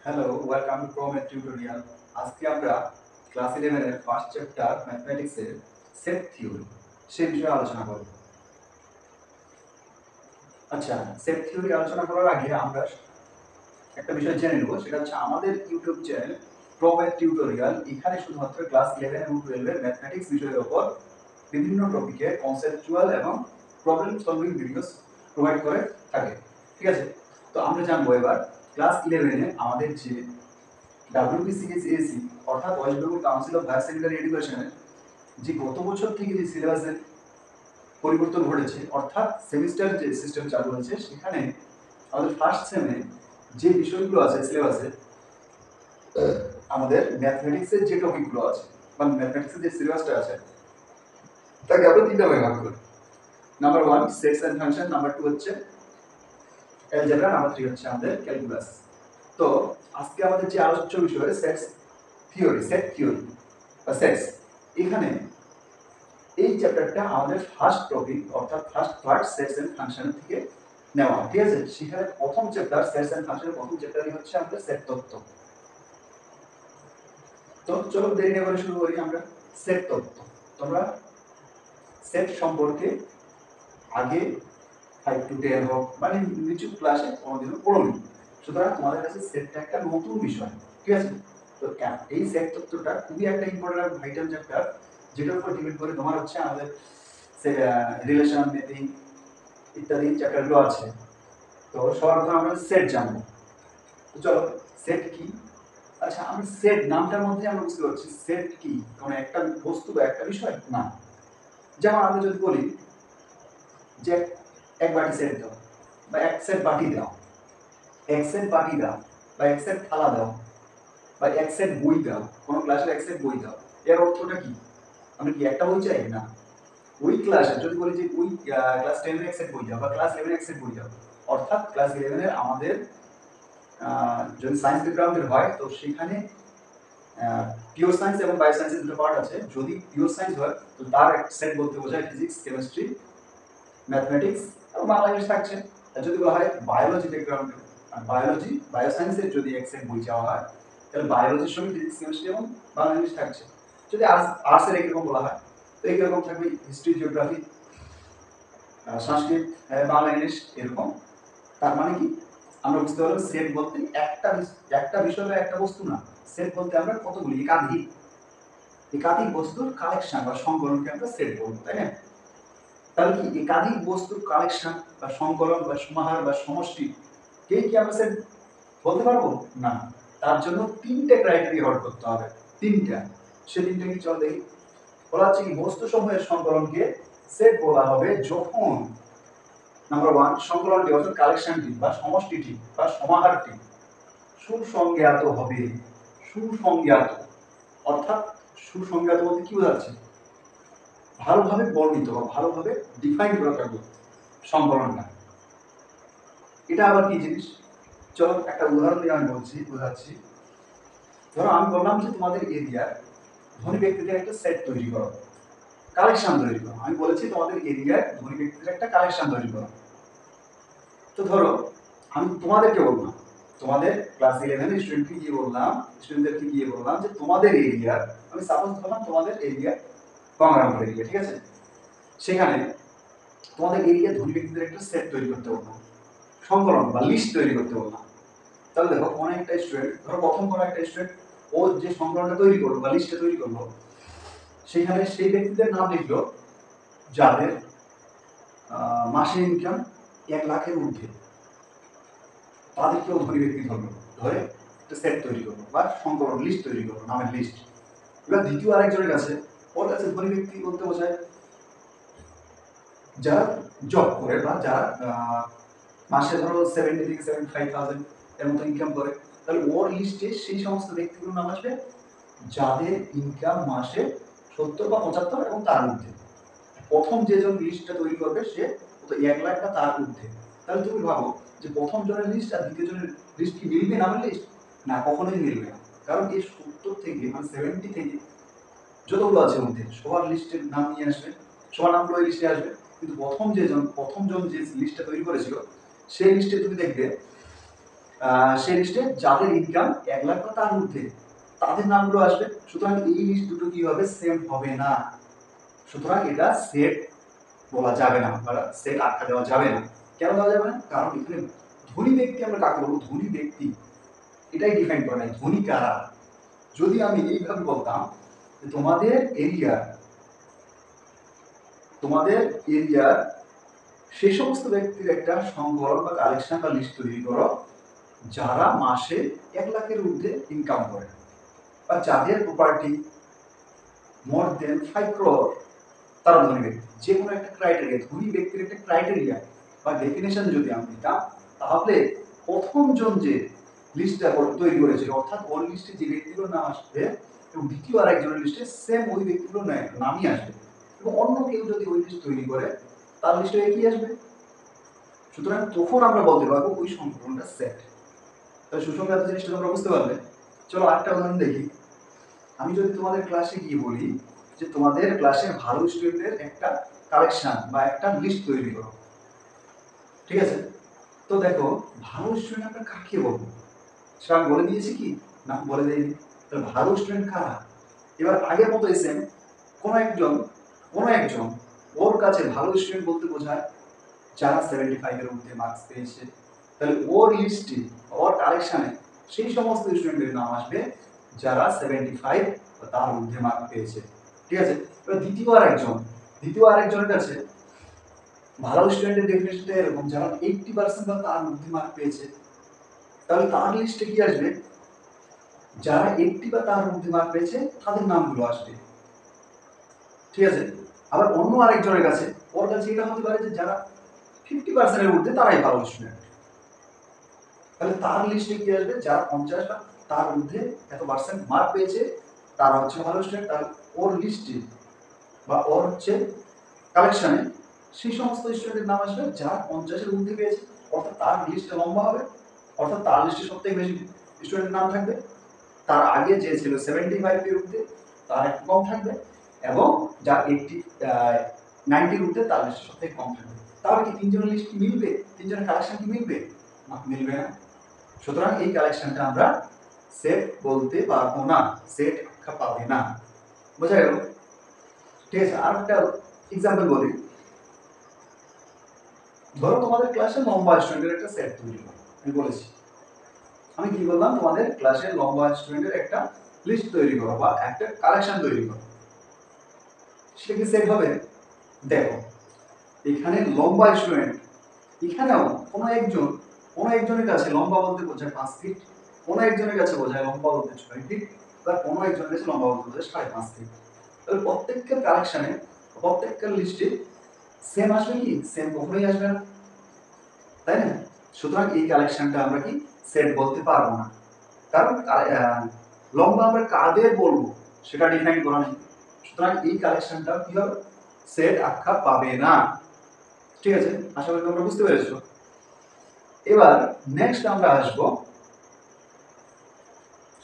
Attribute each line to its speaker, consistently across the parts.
Speaker 1: Hello, welcome to প্রমেট tutorial. আজকে আমরা ক্লাস 11 এর ফার্স্ট চ্যাপ্টার ম্যাথমেটিক্স এর সেট থিওরি সেই বিষয়ে আলোচনা করব। আচ্ছা, সেট থিওরি আলোচনা করার আগে আমরা একটা বিষয় জেনে নেব, সেটা হচ্ছে আমাদের ইউটিউব চ্যানেল প্রমেট টিউটোরিয়াল। এখানে শুধুমাত্র ক্লাস 11 এবং 12 এর ম্যাথমেটিক্স বিষয়ের উপর বিভিন্ন টপিকে কনসেপচুয়াল এবং প্রবলেম সলভিং ভিডিওস প্রোভাইড করে থাকে। ঠিক আছে, তো আমরা জানবো এবার ক্লাস 11 এ আমাদের যে WBCSAC অর্থাৎ West Bengal council of higher secondary এডুকেশনের যে গত বছর থেকে যে সিলেবাসের পরিবর্তন ঘটেছে, অর্থাৎ সেমিস্টার যে সিস্টেম চালু হয়েছে, সেখানে আমাদের ফার্স্ট সেমে যে বিষয়গুলো আছে সিলেবাসে, আমাদের ম্যাথমেটিক্সের যে টপিকগুলো আছে বা ম্যাথমেটিক্সের যে সিলেবাসটা আছে, তাকে আমরা তিনটা ভাগে ভাগ করি। Number 1 sets and function, number 2 হচ্ছে অ্যালজেব্রা, নাম্বার 3 হচ্ছে আমাদের ক্যালকুলাস। তো আজকে আমাদের যে আলোচ্য বিষয় সেট থিওরি বা সেটস, এখানে এই চ্যাপ্টারটা আমাদের ফার্স্ট টপিক অর্থাৎ first part sets and function থেকে নেওয়া। ঠিক আছে, সেখানে প্রথম চ্যাপ্টার সেটস এন্ড ফাংশনের প্রথম চ্যাপ্টারই হচ্ছে আমাদের সেট তত্ত্ব। তো চলো দেরি না করে শুরু করি আমরা সেট তত্ত্ব। তোমরা সেট সম্পর্কে আগে 5 to 10 হোক মানে নিচু ক্লাসে কোনোদিনও পড়োনি, সুতরাং তোমাদের কাছে সেটটা একটা নতুন বিষয়। ঠিক আছে, তো এই সেট তত্ত্বটা খুবই একটা ইম্পর্টেন্ট ভাইটাল চ্যাপ্টার, যেটার উপর ডিপেন্ড করে তোমার হচ্ছে আমাদের রিলেশন ম্যাপিং ইত্যাদি চ্যাপ্টারগুলো আছে। তো সর্বপ্রথম আমরা সেট জানবো। তো চলো, সেট কি? আচ্ছা, আমরা সেট নামটার মধ্যে আমরা বুঝতে পারছি সেট কি কোনো একটা বস্তু বা একটা বিষয় না। যেমন আমরা যদি বলি যে এক বাটি সেট দাও বা এক সেট বাটি দাও, এক সেট বাটি দাও বা এক সেট থালা দাও বা এক সেট বই দাও, কোনো ক্লাসের এক সেট বই দাও, এর অর্থটা কি? আমরা কি একটা বই চাই না? ওই ক্লাসে যদি বলি যে ওই ক্লাস 10 এর এক সেট বই দাও বা ক্লাস 11 এর এক সেট বই দাও, অর্থাৎ ক্লাস 11 এর আমাদের যদি সায়েন্স ব্যাকগ্রাউন্ডের হয় তো সেখানে পিওর সায়েন্স এবং বায়ো সায়েন্সের দুটো পার্ট আছে। যদি পিওর সায়েন্স হয় তো তার এক সেট বলতে বোঝায় ফিজিক্স, কেমিস্ট্রি, ম্যাথমেটিক্স এবং বাংলা ইংলিশ থাকছে। আর যদি বলা হয় বায়োলজি ব্যাকগ্রাউন্ডে, বায়োলজি বায়ো সায়েন্সের যদি এক সেট বই চাওয়া হয় তাহলে বায়োলজির সঙ্গে ফিজিক্স, কেমিস্ট্রি এবং বাংলা ইংলিশ থাকছে। যদি আর্টসের একরকম বলা হয় তো এইরকম থাকবে হিস্ট্রি, জিওগ্রাফি, সংস্কৃত, বাংলা ইংলিশ এরকম। তার মানে কি আমরা বুঝতে পারলাম সেট বলতে একটা বিষয় বা একটা বস্তু না, সেট বলতে আমরা কতগুলি একাধিক বস্তুর কালেকশন বা সংকলনকে আমরা সেট বলবো, তাই না? তাহলে কি একাধিক বস্তুর কালেকশন বা সংকলন বা সমাহার বা সমষ্টি কে কি আমরা সেট বলতে পারবো না? তার জন্য তিনটে ক্রাইটেরিয়া হট করতে হবে। তিনটা, সে তিনটা কি চল দেখি। বলা হচ্ছে কি বস্তু সমূহের সংকলনকে সেট বলা হবে যখন নাম্বার 1 সংকলনটি অর্থাৎ কালেকশনটি বা সমষ্টিটি বা সমাহারটি সুসংজ্ঞাত হবে। সুসংজ্ঞাত অর্থাৎ সুসংজ্ঞাত বলতে কি বোঝাচ্ছে? ভালোভাবে বর্ণিত বা ভালোভাবে ডিফাইন করা থাকবে সংকলনটা। এটা আবার কি জিনিস? চলো একটা উদাহরণ দিয়ে আমি বোঝাচ্ছি। ধরো আমি বললাম যে তোমাদের এরিয়ার ধনী ব্যক্তিদের একটা সেট তৈরি করো, কালেকশন তৈরি করো। আমি বলেছি তোমাদের এরিয়ার ধনী ব্যক্তিদের একটা কালেকশন তৈরি করো। তো ধরো আমি তোমাদেরকে বললাম, তোমাদের ক্লাস 11 এর স্টুডেন্টকে গিয়ে বললাম, স্টুডেন্টদেরকে গিয়ে বললাম যে তোমাদের এরিয়ার, আমি সাপোজ ধরলাম তোমাদের এরিয়া গঙ্গারামপুর এরিয়া, ঠিক আছে, সেখানে তোমাদের এরিয়া ধনী ব্যক্তিদের একটা সেট তৈরি করতে বললাম, সংকলন বা লিস্ট তৈরি করতে বললাম। তাহলে দেখো কোন একটা স্টুডেন্ট, ধরো প্রথম কোন একটা স্টুডেন্ট ও যে সংকলনটা তৈরি করলো বা লিস্টটা তৈরি করলো, সেখানে সেই ব্যক্তিদের নাম লিখলো যাদের মাসে ইনকাম 1 লাখের ঊর্ধ্বে, তাদেরকেও ধনী ব্যক্তি ধরলো, ধরে একটা সেট তৈরি করলো বা সংকলন লিস্ট তৈরি করলো, নামের লিস্ট। এবার দ্বিতীয় আরেকজনের কাছে, ওর কাছে ধনী ব্যক্তি বলতে বোঝায় যারা জব করে বা যারা মাসে ধরো 70 থেকে 75,000 এর মতো ইনকাম করে। তাহলে ওর লিস্টে সেই সমস্ত ব্যক্তিগুলোর নাম আসবে যাদের ইনকাম মাসে 70 বা 75 এবং তার ঊর্ধ্বে। প্রথম যেজন লিস্টটা তৈরি করবে সে 1 লাখ বা তার ঊর্ধ্বে। তাহলে তুমি ভাবো যে প্রথম জনের লিস্ট আর দ্বিতীয় জনের লিস্ট কি মিলবে নামের লিস্ট? না, কখনোই মিলবে না। কারণ এই 70 থেকে মানে 70 থেকে যতগুলো আছে মধ্যে সবার লিস্টের নাম নিয়ে আসবে, সবার নামগুলো ওই লিস্টে আসবে, কিন্তু প্রথম জন যে লিস্টটা তৈরি করেছিল সেই লিস্টে তুমি দেখবে সেই লিস্টে যাদের ইনকাম 1 লাখ বা তার মধ্যে তাদের নামগুলো আসবে। সুতরাং এই লিস্ট দুটো কি হবে, সেম হবে না। সুতরাং এটা সেট বলা যাবে না বা সেট আখ্যা দেওয়া যাবে না। কেন দেওয়া যাবে না? কারণ এখানে ধনী ব্যক্তি আমরা কাকে বলবো? ধনী ব্যক্তি এটাই ডিফাইন করে নাই, ধনী কারা। যদি আমি এইভাবে বলতাম যে তোমাদের এরিয়ার সেই সমস্ত ব্যক্তির একটা সংকলন বা কালেকশন বা লিস্ট তৈরি করো যারা মাসে 1 লাখের ঊর্ধ্বে ইনকাম করে বা যাদের প্রপার্টি মোর দেন 5 crore, তারা ধনী ব্যক্তি। যে কোনো একটা ক্রাইটেরিয়া, ধনী ব্যক্তির একটা ক্রাইটেরিয়া বা ডেফিনেশন যদি আমি দিতাম, তাহলে প্রথম জন যে লিস্টটা তৈরি করেছে অর্থাৎ ওর লিস্টে যে ব্যক্তিগুলোর নাম আসবে এবং দ্বিতীয় আরেকজনের লিস্টে সেম ওই ব্যক্তিগুলোর নামই আসবে এবং অন্য কেউ যদি ওই লিস্ট তৈরি করে তার লিস্টে একই আসবে। সুতরাং তখন আমরা বলতে পারবো ওই সংকলনটা সেট। তাহলে সুসংজ্ঞাত জিনিসটা তোমরা বুঝতে পারবে। চলো আরেকটা উদাহরণ দেখি। আমি যদি তোমাদের ক্লাসে গিয়ে বলি যে তোমাদের ক্লাসের ভালো স্টুডেন্টের একটা কালেকশন বা একটা লিস্ট তৈরি করো, ঠিক আছে? তো দেখো ভালো স্টুডেন্ট আমরা কাকে বলবো সেটা আমি বলে দিয়েছি কি না বলে দেয়নি। তাহলে ভালো স্টুডেন্ট কারা? এবার আগের মতো এসেন কোনো একজন ওর কাছে ভালো স্টুডেন্ট বলতে বোঝায় যারা 75 এর মধ্যে মার্কস পেয়েছে। তাহলে ওর লিস্টে ওর কালেকশনে সেই সমস্ত স্টুডেন্টের নাম আসবে যারা 75 বা তার মধ্যে মার্ক পেয়েছে, ঠিক আছে? এবার দ্বিতীয় আরেকজনের কাছে ভালো স্টুডেন্টের ডেফিনেশনটা এরকম যারা 80% বা তার মধ্যে মার্ক পেয়েছে। তাহলে তার লিস্টে কি আসবে? যারা 80 বা তার মধ্যে মার্ক পেয়েছে তাদের নামগুলো আসবে, ঠিক আছে? আবার অন্য আরেকজনের কাছে ওর কাছে এটা হতে পারে যে যারা 50% এর মধ্যে তারাই ভালো স্টুডেন্ট। তাহলে তার লিস্টে কি আসবে? যারা 50 বা তার মধ্যে এত পার্সেন্ট মার্ক পেয়েছে তারা হচ্ছে ভালো স্টুডেন্ট। তার ওর লিস্টে বা ওর হচ্ছে কালেকশনে সেই সমস্ত স্টুডেন্টের নাম আসবে যারা 50 এর মধ্যে পেয়েছে, অর্থাৎ তার লিস্টটা লম্বা হবে, অর্থাৎ তার লিস্টে সবথেকে বেশি স্টুডেন্টের নাম থাকবে। তার আগে যে ছিল 75 এর মধ্যে তার একটু কম থাকবে এবং যার 90 এর মধ্যে তার লিস্টে সবথেকে কম থাকবে। তাহলে কি তিনজনের লিস্ট কি মিলবে? তিনজনের কালেকশন কি মিলবে? না, মিলবে না। সুতরাং এই কালেকশনটা আমরা সেট বলতে পারবো না, সেট আখ্যা পাবে না। বোঝা গেল? ঠিক আছে, আর একটা এক্সাম্পল বলি। ধরো তোমাদের ক্লাসে লম্বা স্টুডেন্টের একটা সেট তৈরি করো। আমি বলেছি, আমি কি বললাম, তোমাদের ক্লাসে লম্বা স্টুডেন্টের একটা লিস্ট তৈরি করো বা একটা কালেকশন তৈরি করো। সেটা কি সেট হবে? দেখো এখানে লম্বা স্টুডেন্ট, এখানেও কোনো একজনের কাছে লম্বা বলতে বোঝায় 5 ফিট, কোনো একজনের কাছে বোঝায় লম্বা বলতে 6 ফিট, বা কোনো একজনের কাছে লম্বা বলতে বোঝায় 5.5 ফিট। তাহলে প্রত্যেকটা কালেকশনে প্রত্যেকটা লিস্টে সেম আসবে কি? সেম কখনোই আসবে না, তাই না? সুতরাং এই কালেকশনটা আমরা কি সেট বলতে পারবো না, কারণ লম্বা আমরা কাদের বলবো সেটা ডিফাইন করা নেই। সুতরাং এই কালেকশনটা কি হবে? সেট আখ্যা পাবে না। ঠিক আছে, আশা করি তোমরা বুঝতে পেরেছো। এবার নেক্সট আমরা আসবো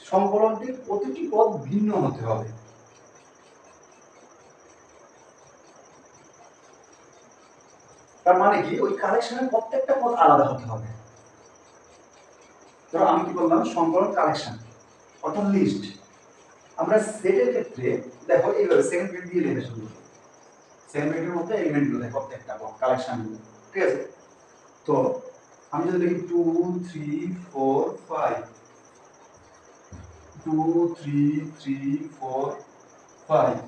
Speaker 1: সংকলনটির প্রতিটি পদ ভিন্ন হতে হবে। তার মানে কি? ওই কালেকশনের প্রত্যেকটা পদ আলাদা হতে হবে। ধরো আমি কি বললাম, সংকলন কালেকশন অর্থাৎ লিস্ট। আমরা সেটের ক্ষেত্রে দেখো এইভাবে সেগমেন্ট দিয়ে লিখে শুরু করি। সেগমেন্টের মধ্যে এলিমেন্টগুলো দেখো প্রত্যেকটা কালেকশনগুলো, ঠিক আছে? তো আমি যদি লিখি 2 3 4 5, 2 3 3 4 5,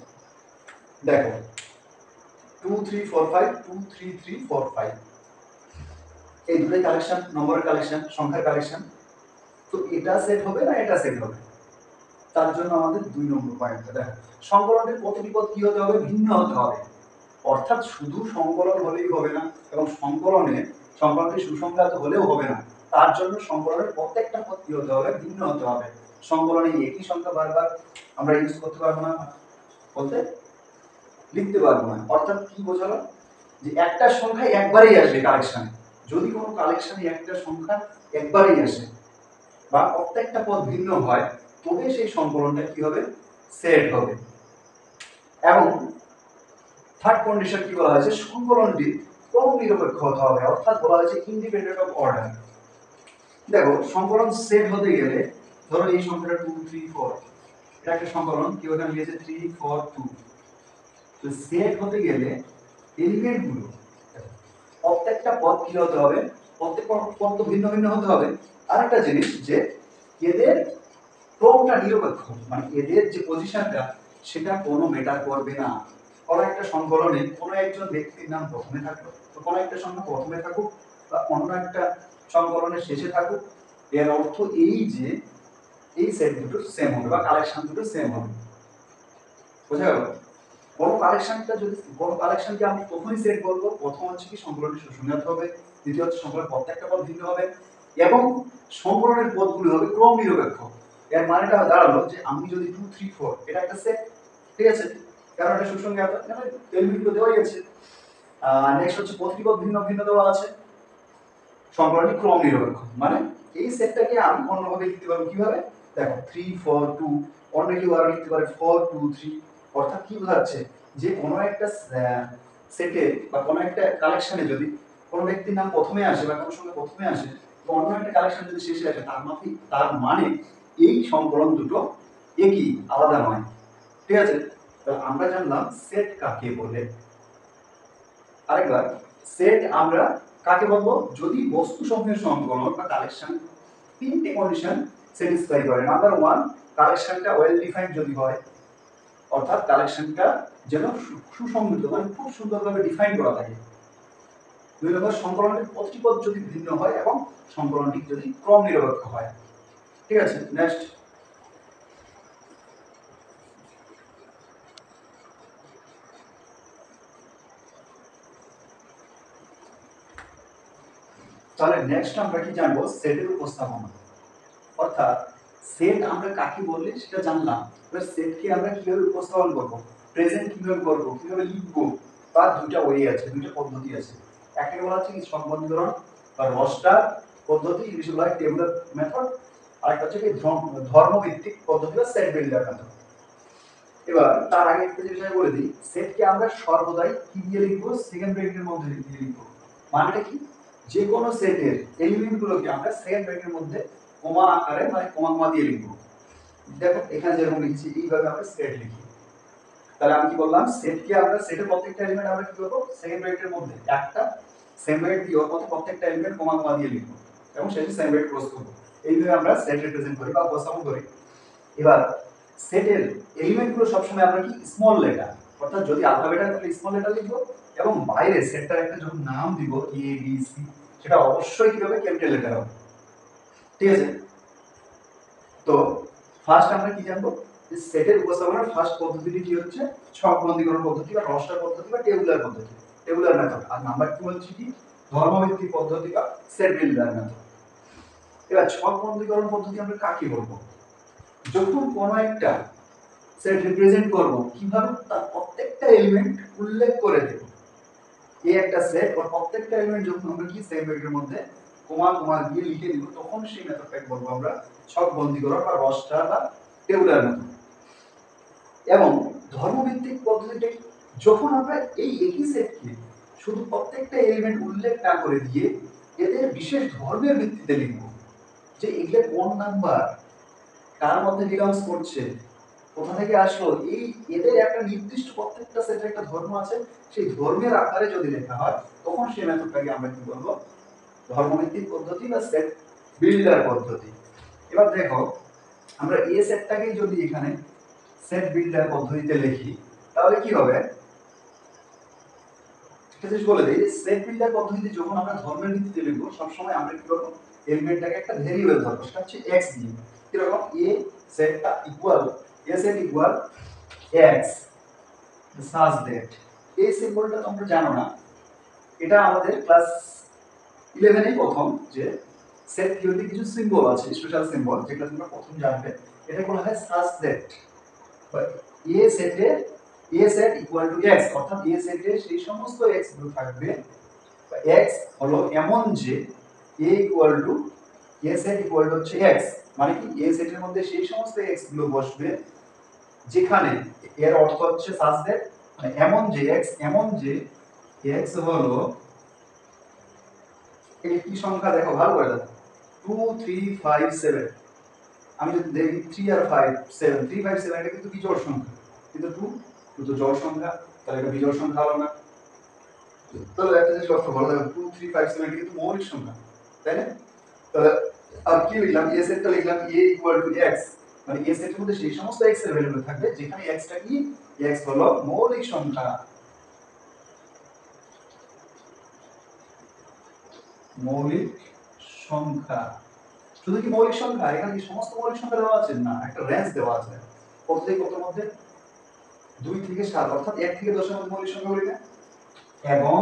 Speaker 1: দেখো 2 3 4 5, 2 3 3 4 5, এই দুটোই কালেকশন, নম্বরের কালেকশন, সংখ্যার কালেকশন। তো এটা সেট হবে না এটা সেট হবে? তার জন্য আমাদের 2 নম্বর পয়েন্টটা দেখো, সংকলনের প্রতিটি পদ কি হতে হবে? ভিন্ন হতে হবে। অর্থাৎ শুধু সংকলন হলেই হবে না এবং সংকলনটি সুসংজ্ঞাত হলেও হবে না, তার জন্য সংকলনের প্রত্যেকটা পদ কি হতে হবে? ভিন্ন হতে হবে। সংকলনে একই সংখ্যা বারবার আমরা ইউজ করতে পারবো না, বলতে লিখতে পারবো না। অর্থাৎ কি বোঝালো? যে একটা সংখ্যা একবারেই আসবে কালেকশনে। যদি কোনো কালেকশনে একটা সংখ্যা একবারেই আসে বা প্রত্যেকটা পদ ভিন্ন হয়, তবে সেই সংকলনটা কি হবে? সেট হবে। এবং থার্ড কন্ডিশন কি বলা হয়েছে? সংকলনটি ক্রম নিরপেক্ষ হতে হবে, অর্থাৎ বলা হয়েছে ইন্ডিপেন্ডেন্ট অফ অর্ডার। দেখো সংকলন সেট হতে গেলে ধরো এই সংখ্যাটা 2 3 4, এটা একটা সংকলন, কেউ এখানে লিখেছে 3 4 2। তো সেট হতে গেলে এলিমেন্ট গুলো প্রত্যেকটা পদ কি হতে হবে, প্রত্যেক পদ তো ভিন্ন ভিন্ন হতে হবে। আরেকটা জিনিস যে এদের ক্রমটা নিরপেক্ষ, মানে এদের যে পজিশনটা সেটা কোনো ম্যাটার করবে না। কোনো একটা সংকলনে কোনো একজন ব্যক্তির নাম প্রথমে থাকলো, তো কোনো একটা সংখ্যা প্রথমে থাকুক বা অন্য একটা সংকলনের শেষে থাকুক, এর অর্থ এই যে এই সেট দুটো সেম হবে বা কালেকশন দুটো সেম হবে। বোঝা গেল? কোনো কালেকশনকে আমি তখনই সেট বলবো, প্রথম হচ্ছে কি সংকলনের সুসংজ্ঞাত হবে, দ্বিতীয় হচ্ছে সংকলনের প্রত্যেকটা পদ ভিন্ন হবে এবং সংকলনের পদগুলি হবে ক্রম নিরপেক্ষ। এর মানেটা দাঁড়ালো যে আমি যদি 2 3 4 এটা একটা সেট, ঠিক আছে, কারণ এটা সুসংজ্ঞাত, মানে এলিমেন্ট দেওয়াই আছে। নেক্সট হচ্ছে প্রতিটি পদ ভিন্ন ভিন্ন দেওয়া আছে, সংকলনটি ক্রম নিরপেক্ষ, মানে এই সেটটাকে আমি অন্যভাবে লিখতে পারবো কিভাবে, দেখো 3 4 2, অন্য কেউ আরো লিখতে পারে 4 2 3। অর্থাৎ কি বোঝাচ্ছে যে কোনো একটা সেটে বা কোনো একটা কালেকশনে যদি কোনো ব্যক্তির নাম প্রথমে আসে বা কোনো সংখ্যা প্রথমে আসে, তো অন্য একটা কালেকশন যদি শেষে আসে তার মানে এই সংকলন দুটো একই, আলাদা নয়। ঠিক আছে, তো আমরা জানলাম সেট কাকে বলে। আরেকবার, সেট আমরা কাকে বলবো, যদি বস্তু সমূহের সংকলন বা কালেকশন তিনটি কন্ডিশন স্যাটিসফাই করে। নাম্বার 1, কালেকশনটা ওয়েল ডিফাইন্ড যদি হয়, অর্থাৎ কালেকশনটা যেন সুসংগঠিত, মানে খুব সুন্দরভাবে ডিফাইন করা থাকে। দুই নম্বর, সংকলনের প্রতিটি পদ যদি ভিন্ন হয় এবং সংকলনটি যদি ক্রম নিরপেক্ষ হয়। ঠিক আছে, নেক্সট। তাহলে নেক্সট আমরা কি জানবো, সেটের উপস্থাপনা। অর্থাৎ সেট আমরা কাকে বলি সেটা জানলাম, এবার সেটকে আমরা কিভাবে উপস্থাপন করব, প্রেজেন্ট কিভাবে করব, কিভাবে লিখব, তার দুটো ওয়ে আছে, দুটো পদ্ধতি আছে। একটাকে বলা হচ্ছে সম্বন্ধীকরণ বা রস্টার পদ্ধতি, ইংলিশে বলা হয় টেবুলার মেথড। আরেকটা হচ্ছে কি ধর্মভিত্তিক পদ্ধতি বা সেট বিল্ডার মেথড। এবার তার আগে একটা জিনিস আমি বলে দিই, সেটকে আমরা সর্বদাই কি দিয়ে লিখবো, সেকেন্ড ব্র্যাকেটের মধ্যে দিয়ে লিখবো। মানেটা কি, যে কোনো সেটের এলিমেন্টগুলোকে আমরা সেকেন্ড ব্র্যাকেটের মধ্যে কমা আকারে, মানে কমা কমা দিয়ে লিখবো। দেখো এখানে যেরকম লিখছি এইভাবে আমরা সেট লিখি। তাহলে আমি কি বললাম, সেটকে আমরা সেটের প্রত্যেকটা এলিমেন্ট আমরা কি করব, সেকেন্ড ব্র্যাকেটের মধ্যে একটা সেম ব্র্যাকেট দিয়ে ওর মধ্যে প্রত্যেকটা এলিমেন্ট কমা কমা দিয়ে লিখবো এবং শেষে সেম ব্র্যাকেট ক্লোজ করব। এইভাবে আমরা সেট রিপ্রেজেন্ট করি বা উপস্থাপন করি। এবার সেটের এলিমেন্টগুলো সবসময় আমরা কি স্মল লেটার, অর্থাৎ যদি অ্যালফাবেটাল তাহলে স্মল লেটার লিখবো এবং বাইরে সেটটার একটা যখন নাম দিব এ বি সি, সেটা অবশ্যই কি হবে, ক্যাপিটাল লেটার হবে। ঠিক আছে, তো ফার্স্ট আমরা কি জানবো, যে সেটের উপস্থাপনার ফার্স্ট পদ্ধতিটি কি হচ্ছে, ছক বন্ধীকরণ পদ্ধতি বা রস্টার পদ্ধতি বা টেবুলার পদ্ধতি, টেবুলার মেথড। আর নাম্বার 2 হচ্ছে কি ধর্মভিত্তিক পদ্ধতি বা সেট বিল্ডার মেথড। এবার ছক বন্ধীকরণ পদ্ধতি আমরা কাকে বলবো, যখন কোনো একটা সেট রিপ্রেজেন্ট করব কিভাবে, তার প্রত্যেকটা এলিমেন্ট উল্লেখ করে দেব। এই একটা সেট ওর প্রত্যেকটা এলিমেন্ট যখন আমরা কি সেম ব্র্যাকেটের মধ্যে কমা কমা দিয়ে লিখে দিব, তখন সেই মেথডটাকে বলবো আমরা ছক বন্ধীকরণ বা রস্টার বা টেবুলার মেথড। এবং ধর্মভিত্তিক পদ্ধতিটা যখন আমরা এই একই সেটকে শুধু প্রত্যেকটা এলিমেন্ট উল্লেখ না করে দিয়ে এদের বিশেষ ধর্মের ভিত্তিতে লিখব, যে এগুলো কোন নাম্বার, কার মধ্যে বিলংস করছে, কোথা থেকে আসলো, এই এদের একটা নির্দিষ্ট প্রত্যেকটা সেটের একটা ধর্ম আছে, সেই ধর্মের আকারে যদি লেখা হয় তখন সেই মেথডটাকে আমরা কি বলবো, ধর্মভিত্তিক পদ্ধতি বা সেট বিল্ডার পদ্ধতি। এবার দেখো আমরা এই সেটটাকেই যদি এখানে সেট বিল্ডার পদ্ধতিতে লিখি তাহলে কি হবে, একটা জিনিস বলে দিই, সেট বিল্ডার পদ্ধতিতে যখন আমরা ধর্মের ভিত্তিতে লিখবো সবসময় আমরা কি করব, এলিমেন্টটাকে একটা ভেরিয়েবল ধরবো, সেটা হচ্ছে x দিয়ে। কিরকম, a সেটটা equal, a set equal x such that. এই সিম্বলটা তোমরা জানো না, এটা আমাদের ক্লাস 11 এই প্রথম, যে সেট থিওরিতে কিছু সিম্বল আছে, স্পেশাল সিম্বল, যেটা তোমরা প্রথম জানবে। এটা বলা হয় সাজ দ্যাট। a সেটে a set equal to x, অর্থাৎ a সেটে সেই সমস্ত x গুলো থাকবে, x হলো এমন যে a equal to a set equal two হচ্ছে x, মানে কি a সেটের মধ্যে সেই সমস্ত x গুলো বসবে যেখানে, এর অর্থ হচ্ছে সাজ দ্যাট, মানে এমন যে x, এমন যে x হলো এই কি সংখ্যা, দেখো ভালো করে দেখো, 2 3 5 7, আমি যদি দেখি 3 আর 5 7, 3 5 7 এটা কিন্তু বিজোড় সংখ্যা, কিন্তু 2 তো জোড় সংখ্যা, তাহলে এটা বিজোড় সংখ্যা হলো না। তাহলে একটা জিনিস লক্ষ্য করো, দেখো 2 3 5 7 এটা কিন্তু মৌলিক সংখ্যা, তাই না? তাহলে আর কি লিখলাম, a সেটটা লিখলাম a ইকুয়াল টু x, মানে a সেটের মধ্যে সেই সমস্ত x এর ভ্যালু থাকবে যেখানে x টা কি, x হলো মৌলিক সংখ্যা, মৌলিক সংখ্যা। শুধু কি মৌলিক সংখ্যা, এখানে কি সমস্ত মৌলিক সংখ্যা দেওয়া আছে? না, একটা রেঞ্জ দেওয়া আছে কত থেকে কতর মধ্যে, 2 থেকে 7, অর্থাৎ 1 থেকে 10 এর মধ্যে মৌলিক সংখ্যা বলি না, এবং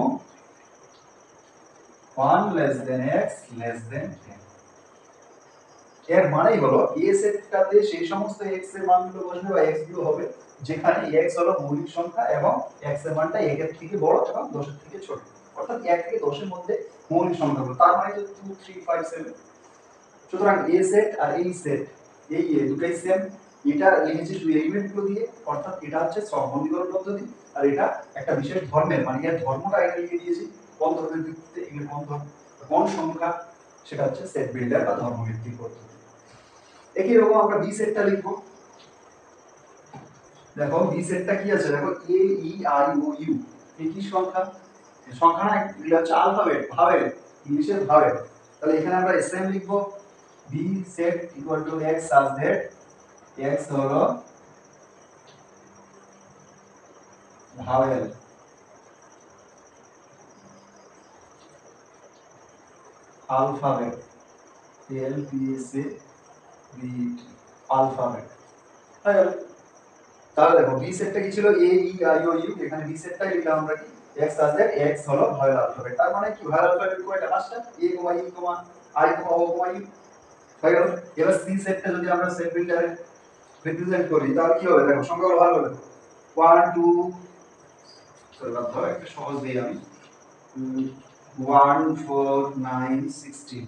Speaker 1: 1 less than x less than 10। এর মানেই হলো a সেটটাতে সেই সমস্ত x এর মানগুলো বসবে বা x গুলো হবে যেখানে x হলো মৌলিক সংখ্যা এবং x এর মানটা 1 এর থেকে বড় এবং 10 এর থেকে ছোট, অর্থাৎ 1 থেকে 10 এর মধ্যে মৌলিক সংখ্যাগুলো, তার মানে 2 3 5 7। সুতরাং a সেট আর এই সেট এই দুটোই সেম, এটা লিখেছি শুধু এলিমেন্টগুলো দিয়ে, অর্থাৎ এটা হচ্ছে সহবন্ধীকরণ পদ্ধতি, আর এটা একটা বিশেষ ধর্মের, মানে এর ধর্মটা এখানে লিখে দিয়েছি, কোন ধর্মের ভিত্তিতে এগুলো কোন সংখ্যা, সেটা হচ্ছে সেট বিল্ডার বা ধর্মভিত্তিক পদ্ধতি। একই রকম আমরা বি সেটটা লিখব। দেখো বি সেটটা কি আছে, দেখো এ ই আই ও ইউ, এই কি সংখ্যা, সংখ্যা না, এগুলো হচ্ছে আলফাবেট, ভাবের, ইংলিশের ভাবের। তাহলে এখানে আমরা সেম লিখব, B set equal to x such that x হলো vowel, alphabet, L P S A B alphabet. তাহলে দেখো বি সেটটা কি ছিল, A E I O U, এখানে বি সেটটাই লিখলাম আমরা কি, x such that x হলো ভাওয়েল আলফাবেট। তার মানে কি, ভাওয়েল আলফাবেট কয়টা, পাঁচটা, a, e, i, o, i, o, u হয়ে গেল। এবার সি সেটটা যদি আমরা সেট বিল্ডারে রিপ্রেজেন্ট করি তাহলে কি হবে, দেখো সংখ্যাগুলো ভালো হবে, 1 2, সরি বাদ দাও, একটা সহজ দিই আমি, 1 4 9 16।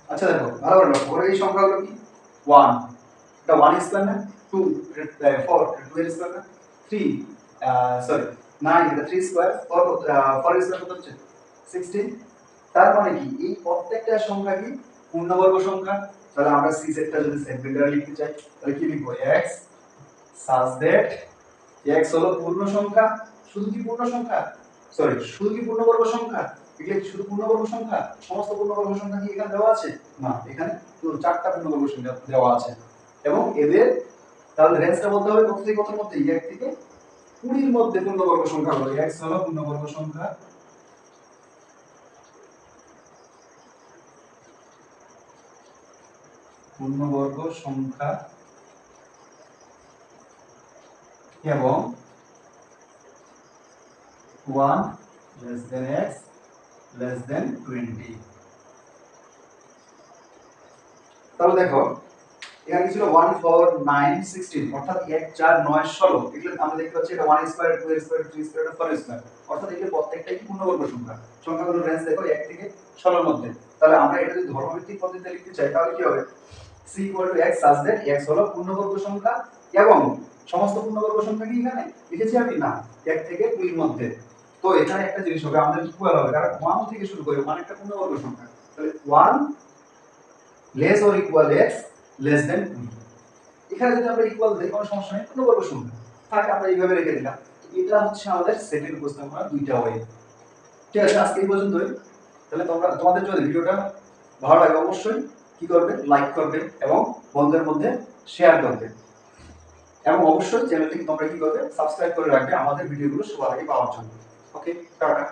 Speaker 1: আচ্ছা দেখো ভালো করে লক্ষ্য করো, এই সংখ্যাগুলো কি, 1 এটা 1 স্কয়ার না, 2 4 2 এর স্কয়ার না, 3 সরি 9 এটা 3 স্কয়ার, 4 এর স্কয়ার কত হচ্ছে 16। তার মানে কি, এই প্রত্যেকটা সংখ্যা কি পূর্ণবর্গ সংখ্যা। তাহলে আমরা সি সেটটা যদি সেট বিল্ডারে লিখতে চাই তাহলে কি লিখবো, x such that x হলো পূর্ণ সংখ্যা, শুধু কি পূর্ণ সংখ্যা, সরি শুধু কি পূর্ণবর্গ সংখ্যা, এগুলো শুধু পূর্ণবর্গ সংখ্যা, সমস্ত পূর্ণবর্গ সংখ্যা কি এখানে দেওয়া আছে, না, এখানে তো 4টা পূর্ণবর্গ সংখ্যা দেওয়া আছে, এবং এদের তাহলে রেঞ্জটা বলতে হবে কত থেকে কতর মধ্যে, 1 থেকে 20 এর মধ্যে পূর্ণবর্গ সংখ্যা হলো, x হলো পূর্ণবর্গ সংখ্যা, পূর্ণবর্গ সংখ্যা, এবং 1 less than x less than 20। তাহলে দেখো এখানে কি ছিল, 1 4 9 16, অর্থাৎ 1 4 9 16, এগুলো আমরা দেখতে পাচ্ছি এটা 1 স্কয়ার 2 স্কয়ার 3 স্কয়ার 4 স্কয়ার, অর্থাৎ এগুলো প্রত্যেকটাই কি পূর্ণবর্গ সংখ্যা, সংখ্যাগুলোর রেঞ্জ দেখো 1 থেকে 16 এর মধ্যে। তাহলে আমরা এটা যদি ধর্মভিত্তিক পদ্ধতিতে লিখতে চাই তাহলে কি হবে, c x such that x হলো পূর্ণবর্গ সংখ্যা, এবং সমস্ত পূর্ণবর্গ সংখ্যা কি এখানে লিখেছি আমি, না, 1 থেকে 2 এর মধ্যে। তো এখানে একটা জিনিস হবে, আমাদের ইকুয়াল হবে, কারণ 1 থেকে শুরু করে 1 একটা পূর্ণবর্গ সংখ্যা, তাহলে 1 less or equal x less than 2। এখানে যদি আমরা ইকুয়াল দেই কোনো সমস্যা নেই, পূর্ণবর্গ সংখ্যা থাকে, আমরা এইভাবে রেখে দিলাম। এটা হচ্ছে আমাদের সেটের উপস্থাপনা দুইটা ওয়ে। ঠিক আছে, আজকে এই পর্যন্তই। তাহলে তোমাদের যদি ভিডিওটা ভালো লাগে অবশ্যই কি করবে, লাইক করবে এবং বন্ধুদের মধ্যে শেয়ার করবে, এবং অবশ্যই চ্যানেলটি তোমরা কি করবে, সাবস্ক্রাইব করে রাখবে আমাদের ভিডিওগুলো সবার আগে পাওয়ার জন্য। ওকে, টাটা।